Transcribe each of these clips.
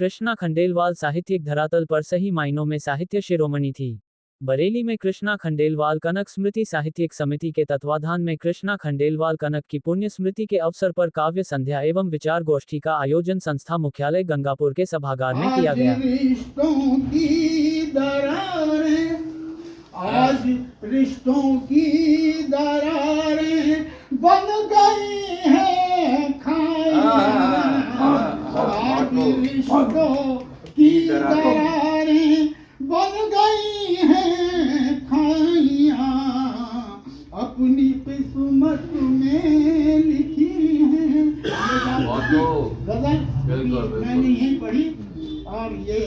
कृष्णा खंडेलवाल साहित्यिक धरातल पर सही मायनों में साहित्य शिरोमणि थी। बरेली में कृष्णा खंडेलवाल कनक स्मृति साहित्यिक समिति के तत्वाधान में कृष्णा खंडेलवाल कनक की पुण्य स्मृति के अवसर पर काव्य संध्या एवं विचार गोष्ठी का आयोजन संस्था मुख्यालय गंगापुर के सभागार में किया गया। आज रिश्तों की दरारें बन गई हैं खाइयां। आज रिश्तों की दरारें बन गई हैं खाइयां। अपनी किस्मत में लिखी हैं गजल मैंने यही पढ़ी। और ये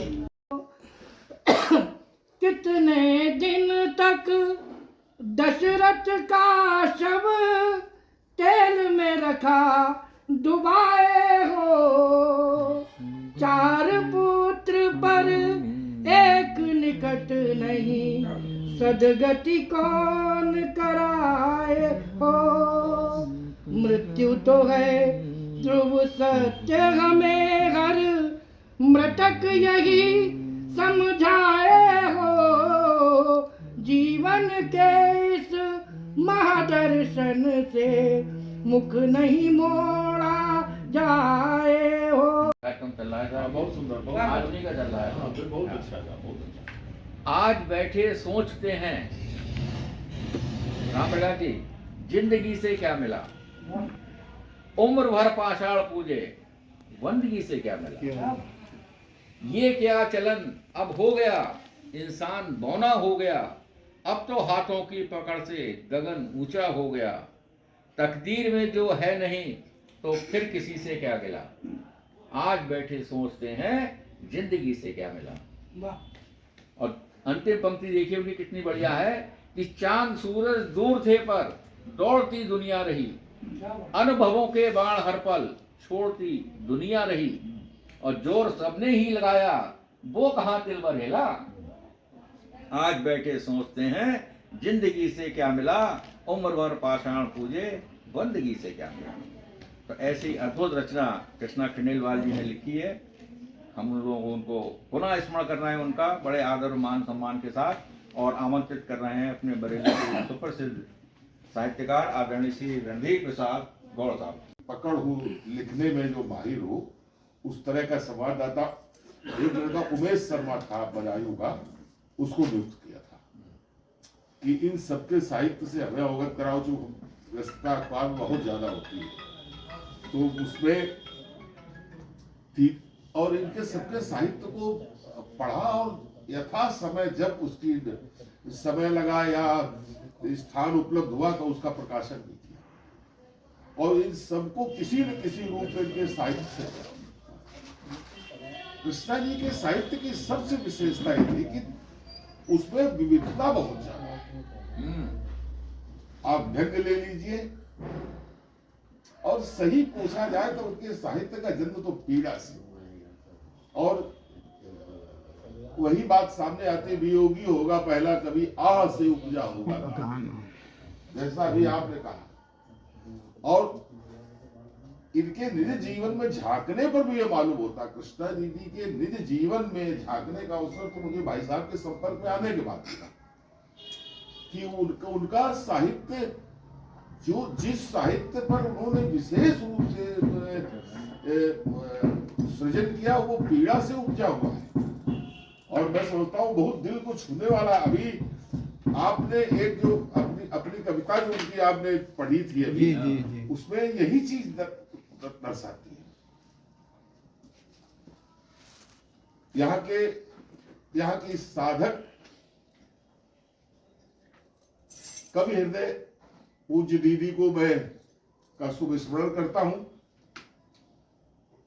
कितने दिन तक दशरथ का शव तेल में रखा डुबाए हो। चार पुत्र पर एक निकट नहीं, सदगति कौन कराए हो। मृत्यु तो है ध्रुव सत्य, हमें हर मृतक यही समझाए हो। जीवन के इस महादर्शन से मुख नहीं मोड़ा जाए हो। चल रहा है, बहुत सुंदर, आदमी का चल रहा है, बहुत अच्छा था, बहुत अच्छा। आज बैठे सोचते हैं राम प्रकाश जी, जिंदगी से क्या मिला। उम्र भर पाषाण पूजे, बंदगी से क्या मिला। ये क्या चलन अब हो गया, इंसान बौना हो गया। अब तो हाथों की पकड़ से गगन ऊंचा हो गया। तकदीर में जो है नहीं तो फिर किसी से क्या गिला। आज बैठे सोचते हैं जिंदगी से क्या मिला। और अंतिम पंक्ति देखिए उनकी कितनी बढ़िया है कि चांद सूरज दूर थे पर दौड़ती दुनिया रही। अनुभवों के बाण हर पल छोड़ती दुनिया रही। और जोर सबने ही लगाया, वो कहां दिल भर हेला। आज बैठे सोचते हैं जिंदगी से क्या मिला। उम्र भर पाषाण पूजे, बंदगी से क्या मिला। तो ऐसी अद्भुत रचना कृष्णा खंडेलवाल जी ने लिखी है। हम लोग उनको पुनः स्मरण कर रहे हैं, उनका बड़े आदर मान सम्मान के साथ, और आमंत्रित कर रहे हैं अपने बरेली के सुप्रसिद्ध साहित्यकार आदरणीय श्री रणधीर प्रसाद गौड़ साहब। पकड़ हूँ लिखने में जो माहिर हो, उस तरह का संवाददाता एक लड़का उमेश शर्मा था बदायूं का, उसको नियुक्त किया था कि इन सबके साहित्य से हमें अवगत कराओ, जो व्यस्तता अखबार में बहुत ज्यादा होती है। तो उसमें थी और इनके सबके साहित्य को पढ़ा और यथा समय जब उसकी समय लगा या स्थान उपलब्ध हुआ तो उसका प्रकाशन भी किया। और इन सबको किसी न किसी रूप में इनके साहित्य से, कृष्णा जी के साहित्य की सबसे विशेषता ये थी कि उसमें विविधता बहुत ज्यादा। आप व्यंग ले लीजिए, और सही पूछा जाए तो उनके साहित्य का जन्म तो पीड़ा से, और वही बात सामने आती, वियोगी होगा पहला कभी आह से उपजा होगा, जैसा भी आपने कहा। और इनके निज जीवन में झांकने पर भी ये मालूम होता, कृष्णा दीदी के निज जीवन में झांकने का अवसर तो मुझे भाई साहब के संपर्क में आने के बाद मिला कि उनका साहित्य, जो जिस साहित्य पर उन्होंने विशेष रूप से सृजन किया, वो पीड़ा से उपजा हुआ है। और मैं समझता हूँ बहुत दिल को छूने वाला। अभी आपने एक जो अपनी कविता जो उनकी आपने पढ़ी थी अभी, उसमें यही चीज दर्शाती है। यहाँ की साधक कवि हृदय पूज्य दीदी को मैं का शुभ स्मरण करता हूं।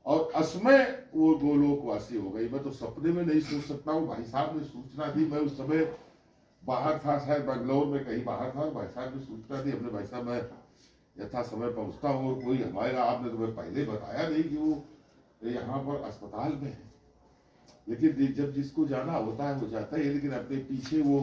और असमय वो गोलोकवासी हो गई। मैं तो सपने में नहीं सोच सकता हूँ। भाई साहब ने सूचना दी, मैं उस समय बाहर था, शायद बेंगलोर में कहीं बाहर था। भाई साहब ने सूचना दी, अपने भाई साहब मैं यथा समय पहुंचता हूँ और कोई हमारा, आपने तो मैं पहले बताया नहीं कि वो यहाँ पर अस्पताल में है। लेकिन जब जिसको जाना होता है वो जाता है, लेकिन अपने पीछे वो